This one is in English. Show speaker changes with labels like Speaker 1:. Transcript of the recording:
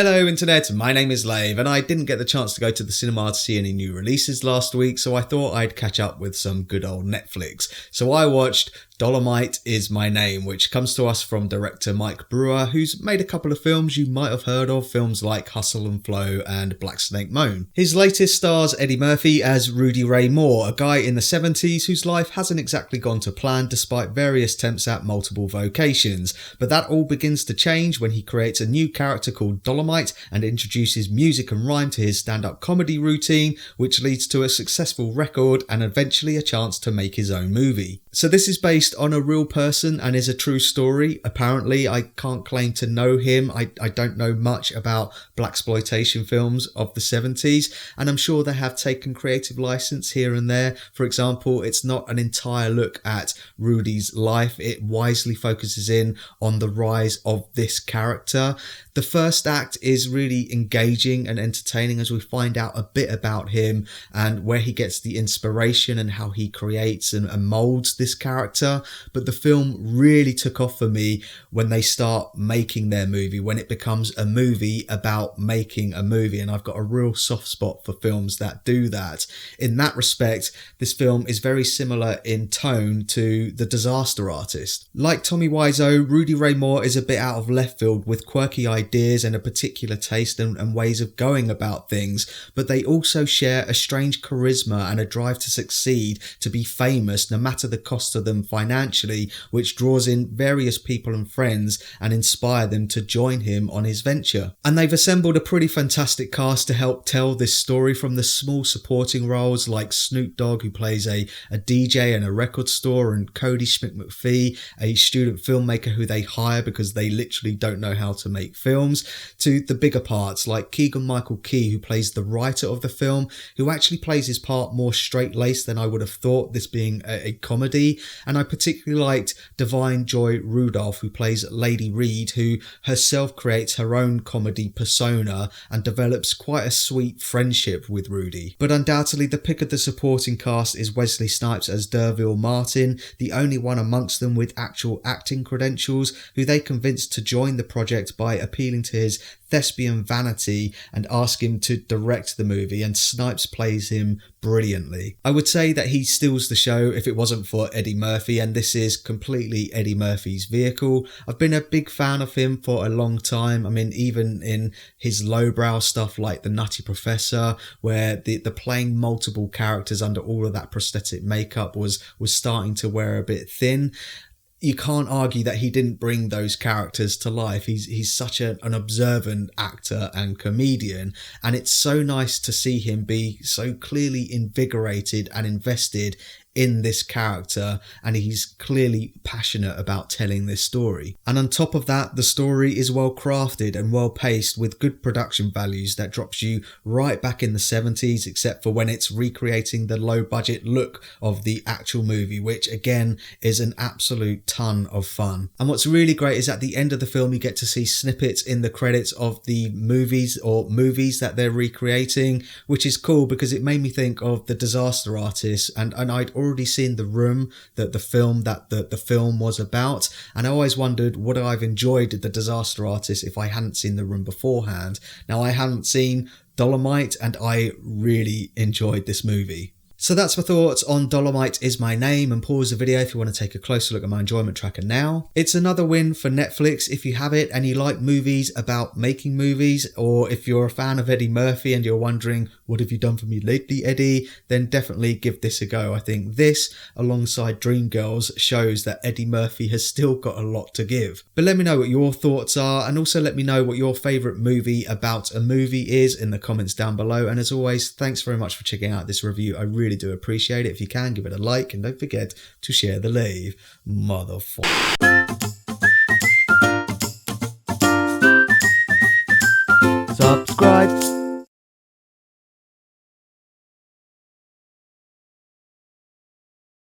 Speaker 1: Hello internet, my name is Lave, and I didn't get the chance to go to the cinema to see any new releases last week, so I thought I'd catch up with some good old Netflix. So I watched Dolemite Is My Name, which comes to us from director Mike Brewer, who's made a couple of films you might have heard of, films like Hustle and Flow and Black Snake Moan. His latest stars Eddie Murphy as Rudy Ray Moore, a guy in the 70s whose life hasn't exactly gone to plan despite various attempts at multiple vocations. But that all begins to change when he creates a new character called Dolemite and introduces music and rhyme to his stand-up comedy routine, which leads to a successful record and eventually a chance to make his own movie. So this is based on a real person and is a true story. Apparently, I can't claim to know him. I don't know much about Blaxploitation films of the 70s, and I'm sure they have taken creative license here and there. For example, it's not an entire look at Rudy's life. It wisely focuses in on the rise of this character. The first act is really engaging and entertaining as we find out a bit about him and where he gets the inspiration and how he creates and molds this character. But the film really took off for me when they start making their movie, when it becomes a movie about making a movie. And I've got a real soft spot for films that do that. In that respect, this film is very similar in tone to The Disaster Artist. Like Tommy Wiseau, Rudy Ray Moore is a bit out of left field with quirky ideas and a particular taste and ways of going about things, but they also share a strange charisma and a drive to succeed, to be famous no matter the cost to them financially, which draws in various people and friends and inspire them to join him on his venture. And they've assembled a pretty fantastic cast to help tell this story, from the small supporting roles like Snoop Dogg, who plays a DJ in a record store, and Cody Schmidt-McPhee, a student filmmaker who they hire because they literally don't know how to make films, to the bigger parts like Keegan-Michael, who plays the writer of the film, who actually plays his part more straight-laced than I would have thought, this being a comedy. And I particularly liked Divine Joy Randolph, who plays Lady Reed, who herself creates her own comedy persona and develops quite a sweet friendship with Rudy. But undoubtedly the pick of the supporting cast is Wesley Snipes as Derville Martin, the only one amongst them with actual acting credentials, who they convinced to join the project by appealing to his thespian vanity and ask him to direct the movie, and Snipes plays him brilliantly. I would say that he steals the show if it wasn't for Eddie Murphy, and this is completely Eddie Murphy's vehicle. I've been a big fan of him for a long time. I mean, even in his lowbrow stuff like The Nutty Professor, where the playing multiple characters under all of that prosthetic makeup was starting to wear a bit thin. You can't argue that he didn't bring those characters to life. He's such an observant actor and comedian, and it's so nice to see him be so clearly invigorated and invested in this character, and he's clearly passionate about telling this story. And on top of that, the story is well crafted and well paced with good production values that drops you right back in the 70s, except for when it's recreating the low budget look of the actual movie, which again is an absolute ton of fun. And what's really great is at the end of the film you get to see snippets in the credits of the movies that they're recreating, which is cool because it made me think of The Disaster Artist, and I'd already seen The Room, the film that the film was about, and I always wondered would I have enjoyed The Disaster Artist if I hadn't seen The Room beforehand. Now I hadn't seen Dolemite and I really enjoyed this movie. So that's my thoughts on Dolemite Is My Name, and pause the video if you want to take a closer look at my enjoyment tracker now. It's another win for Netflix if you have it and you like movies about making movies, or if you're a fan of Eddie Murphy and you're wondering, what have you done for me lately, Eddie? Then definitely give this a go. I think this, alongside Dreamgirls, shows that Eddie Murphy has still got a lot to give. But let me know what your thoughts are, and also let me know what your favourite movie about a movie is in the comments down below. And as always, thanks very much for checking out this review. I really do appreciate it. If you can, give it a like, and don't forget to share the Lave, motherfucker.